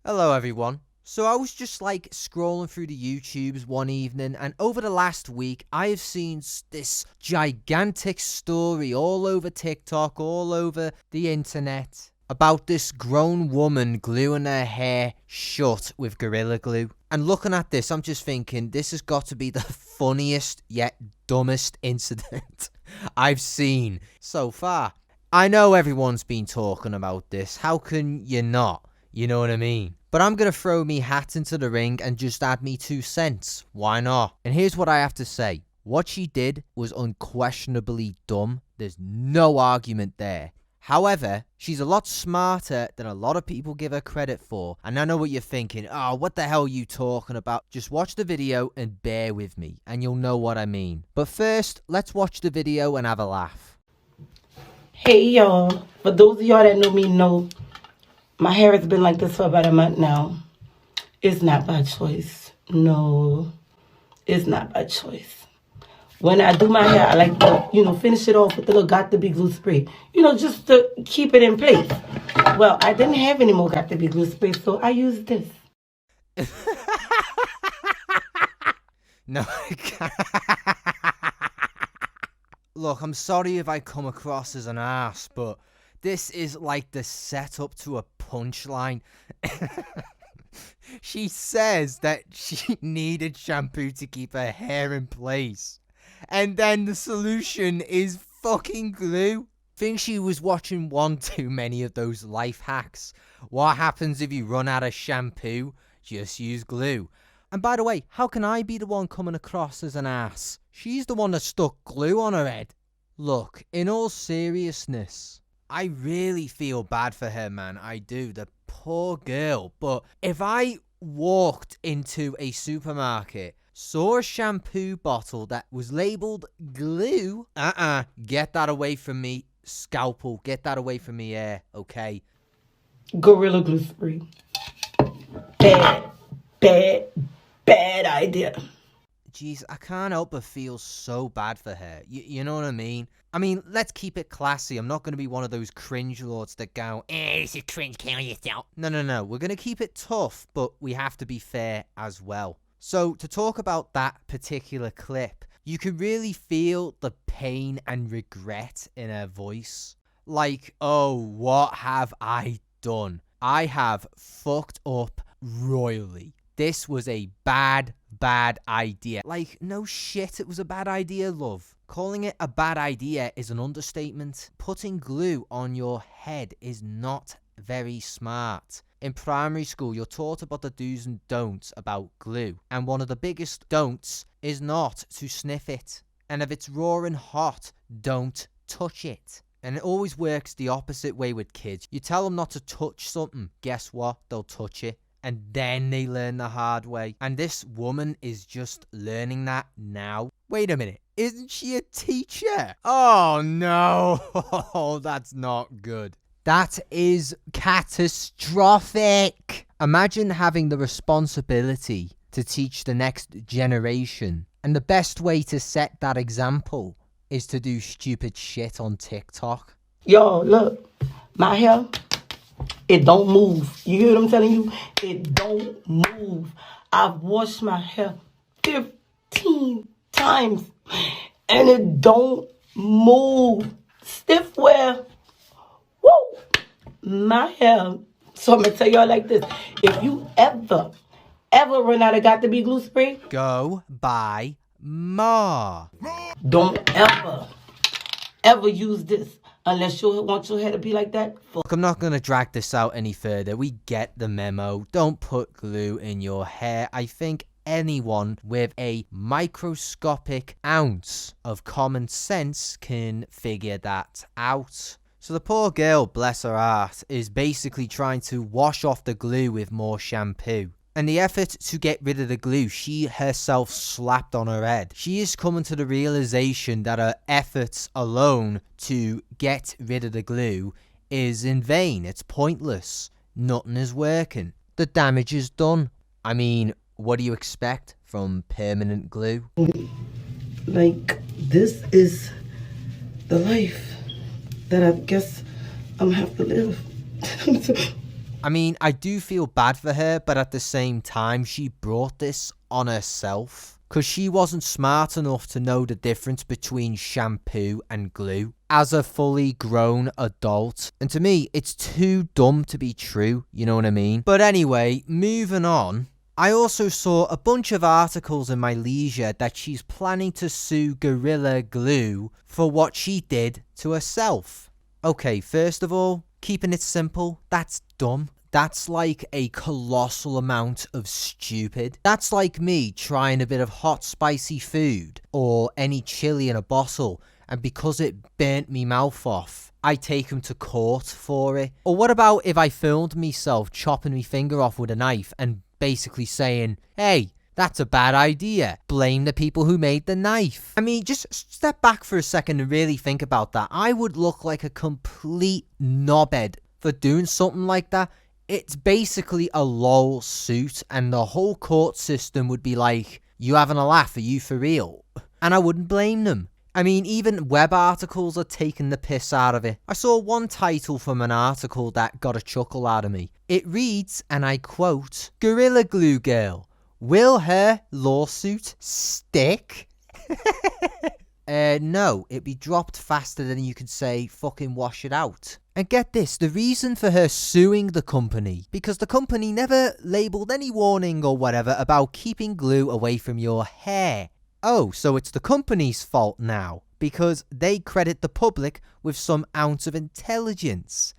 Hello everyone. So I was just like scrolling through the YouTubes one evening, and over the last week I have seen this gigantic story all over TikTok, all over the internet, about this grown woman gluing her hair shut with Gorilla Glue. And looking at this, I'm just thinking this has got to be the funniest yet dumbest incident I've seen so far. I know everyone's been talking about this. How can you not? You know what I mean? But I'm going to throw me hat into the ring and just add me 2 cents. Why not? And here's what I have to say. What she did was unquestionably dumb. There's no argument there. However, she's a lot smarter than a lot of people give her credit for. And I know what you're thinking. Oh, what the hell are you talking about? Just watch the video and bear with me, and you'll know what I mean. But first, let's watch the video and have a laugh. Hey y'all. For those of y'all that know me know, my hair has been like this for about a month now. It's not by choice. No, it's not by choice. When I do my hair, I like to, finish it off with the little Got to Be glue spray. Just to keep it in place. Well, I didn't have any more Got to Be glue spray, so I used this. No, I can't. Look, I'm sorry if I come across as an ass, but this is like the setup to a punchline. She says that she needed shampoo to keep her hair in place. And then the solution is fucking glue. I think she was watching one too many of those life hacks. What happens if you run out of shampoo? Just use glue. And by the way, how can I be the one coming across as an ass? She's the one that stuck glue on her head. Look, in all seriousness, I really feel bad for her, man. I do. The poor girl. But if I walked into a supermarket, saw a shampoo bottle that was labeled glue, get that away from me. Scalpel, get that away from me, okay? Gorilla Glue spray. Bad idea. Jeez, I can't help but feel so bad for her. You know what I mean? I mean, let's keep it classy. I'm not going to be one of those cringe lords that go, this is cringe, kill yourself. No. We're going to keep it tough, but we have to be fair as well. So, to talk about that particular clip, you can really feel the pain and regret in her voice. Like, oh, what have I done? I have fucked up royally. This was a bad idea. Like, no shit, it was a bad idea, love. Calling it a bad idea is an understatement. Putting glue on your head is not very smart. In primary school, you're taught about the do's and don'ts about glue. And one of the biggest don'ts is not to sniff it. And if it's raw and hot, don't touch it. And it always works the opposite way with kids. You tell them not to touch something. Guess what? They'll touch it. And then they learn the hard way. And this woman is just learning that now. Wait a minute. Isn't she a teacher? Oh, no. Oh, that's not good. That is catastrophic. Imagine having the responsibility to teach the next generation. And the best way to set that example is to do stupid shit on TikTok. Yo, look. My hair, it don't move. You hear what I'm telling you? It don't move. I've washed my hair 15 times and it don't move. Stiff wear. Woo! My hair. So I'm going to tell y'all like this. If you ever run out of Got to Be glue spray, go buy more. Don't ever use this. Unless you want your hair to be like that. Look, I'm not going to drag this out any further. We get the memo. Don't put glue in your hair. I think anyone with a microscopic ounce of common sense can figure that out. So the poor girl, bless her heart, is basically trying to wash off the glue with more shampoo. And the effort to get rid of the glue, she herself slapped on her head. She is coming to the realization that her efforts alone to get rid of the glue is in vain. It's pointless. Nothing is working. The damage is done. I mean, what do you expect from permanent glue? Like, this is the life that I guess I'm gonna have to live. I mean, I do feel bad for her, but at the same time, she brought this on herself. Because she wasn't smart enough to know the difference between shampoo and glue as a fully grown adult. And to me, it's too dumb to be true, you know what I mean? But anyway, moving on. I also saw a bunch of articles in my leisure that she's planning to sue Gorilla Glue for what she did to herself. Okay, first of all, keeping it simple, that's dumb. That's like a colossal amount of stupid. That's like me trying a bit of hot spicy food or any chili in a bottle, and because it burnt me mouth off, I take him to court for it. Or what about if I filmed myself chopping my finger off with a knife and basically saying, hey, that's a bad idea. Blame the people who made the knife. I mean, just step back for a second and really think about that. I would look like a complete knobhead for doing something like that. It's basically a lol suit, and the whole court system would be like, you having a laugh? Are you for real? And I wouldn't blame them. I mean, even web articles are taking the piss out of it. I saw one title from an article that got a chuckle out of me. It reads, and I quote, Gorilla Glue Girl, will her lawsuit stick? No, it'd be dropped faster than you could say fucking wash it out. And get this, the reason for her suing the company, because the company never labelled any warning or whatever about keeping glue away from your hair. Oh, so it's the company's fault now, because they credit the public with some ounce of intelligence.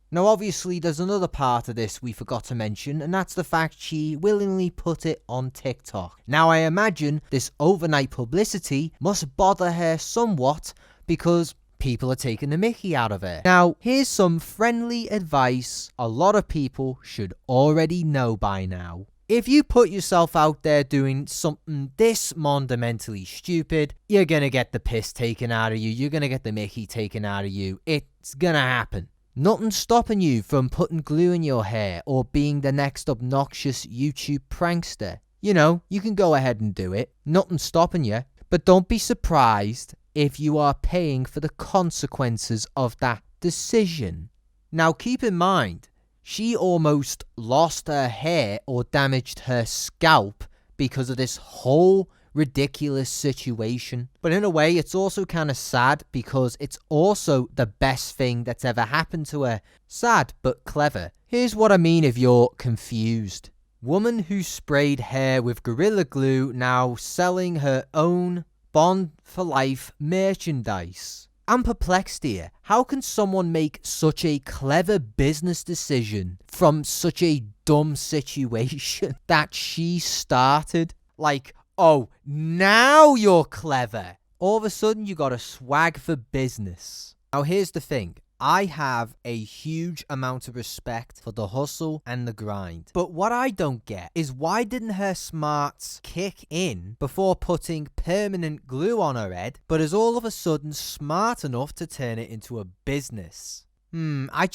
Now obviously there's another part of this we forgot to mention, and that's the fact she willingly put it on TikTok. Now I imagine this overnight publicity must bother her somewhat because people are taking the mickey out of her. Now, here's some friendly advice a lot of people should already know by now. If you put yourself out there doing something this monumentally stupid, you're gonna get the piss taken out of you, you're gonna get the mickey taken out of you, it's gonna happen. Nothing's stopping you from putting glue in your hair or being the next obnoxious YouTube prankster. You know, you can go ahead and do it, nothing's stopping you, but don't be surprised if you are paying for the consequences of that decision. Now keep in mind, she almost lost her hair or damaged her scalp because of this whole ridiculous situation. But in a way, it's also kind of sad because it's also the best thing that's ever happened to her. Sad, but clever. Here's what I mean if you're confused. Woman who sprayed hair with Gorilla Glue now selling her own Bond for Life merchandise. I'm perplexed here. How can someone make such a clever business decision from such a dumb situation that she started? Like, oh, now you're clever. All of a sudden you got a swag for business. Now here's the thing. I have a huge amount of respect for the hustle and the grind. But what I don't get is why didn't her smarts kick in before putting permanent glue on her head, but is all of a sudden smart enough to turn it into a business? I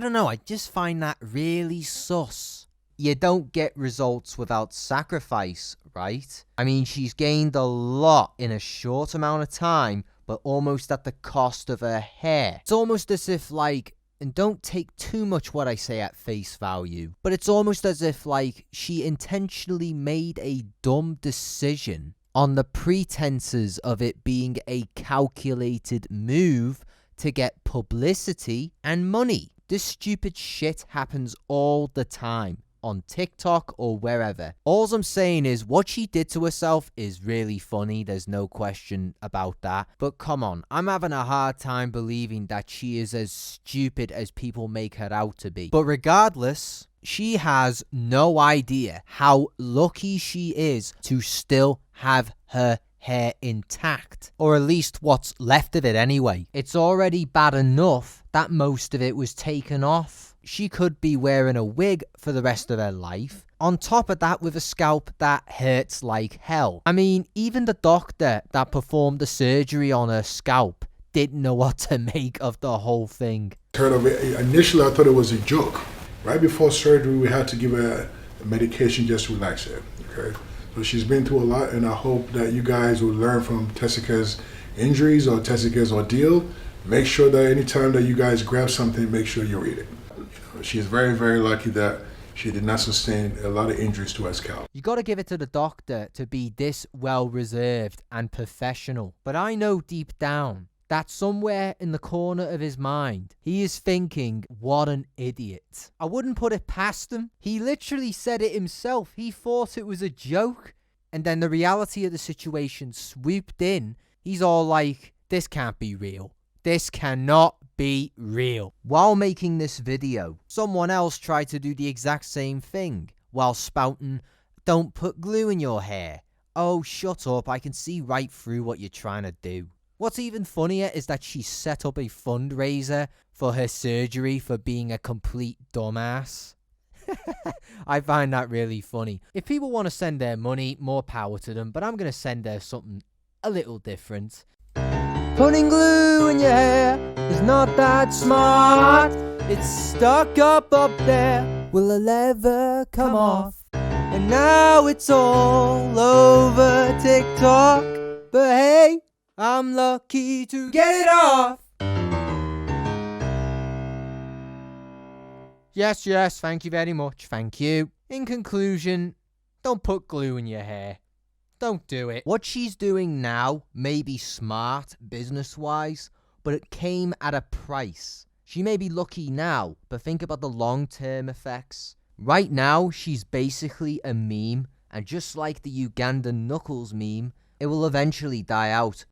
don't know, I just find that really sus. You don't get results without sacrifice, right? I mean, she's gained a lot in a short amount of time, but almost at the cost of her hair. It's almost as if like, and don't take too much what I say at face value, but it's almost as if like she intentionally made a dumb decision on the pretenses of it being a calculated move to get publicity and money. This stupid shit happens all the time. On TikTok or wherever. All I'm saying is what she did to herself is really funny, there's no question about that. But come on, I'm having a hard time believing that she is as stupid as people make her out to be. But regardless, she has no idea how lucky she is to still have her hair intact, or at least what's left of it anyway. It's already bad enough that most of it was taken off. She could be wearing a wig for the rest of her life. On top of that, with a scalp that hurts like hell. I mean, even the doctor that performed the surgery on her scalp didn't know what to make of the whole thing. Initially, I thought it was a joke. Right before surgery, we had to give her a medication just to relax her. Okay, so she's been through a lot, and I hope that you guys will learn from Tessica's injuries or Tessica's ordeal. Make sure that anytime that you guys grab something, make sure you read it. She's very, very lucky that she did not sustain a lot of injuries to her scalp. You gotta give it to the doctor to be this well reserved and professional. But I know deep down that somewhere in the corner of his mind, he is thinking, what an idiot. I wouldn't put it past him. He literally said it himself. He thought it was a joke. And then the reality of the situation swooped in. He's all like, this can't be real. This cannot be real. While making this video, someone else tried to do the exact same thing while spouting, don't put glue in your hair. Oh, shut up. I can see right through what you're trying to do. What's even funnier is that she set up a fundraiser for her surgery for being a complete dumbass. I find that really funny. If people want to send their money, more power to them, but I'm going to send her something a little different. Putting glue in your hair is not that smart. It's stuck up there. Will it ever come off? And now it's all over TikTok. But hey, I'm lucky to get it off. Yes, thank you very much, thank you. In conclusion, don't put glue in your hair. Don't do it. What she's doing now may be smart business-wise, but it came at a price. She may be lucky now, but think about the long-term effects. Right now, she's basically a meme, and just like the Ugandan Knuckles meme, it will eventually die out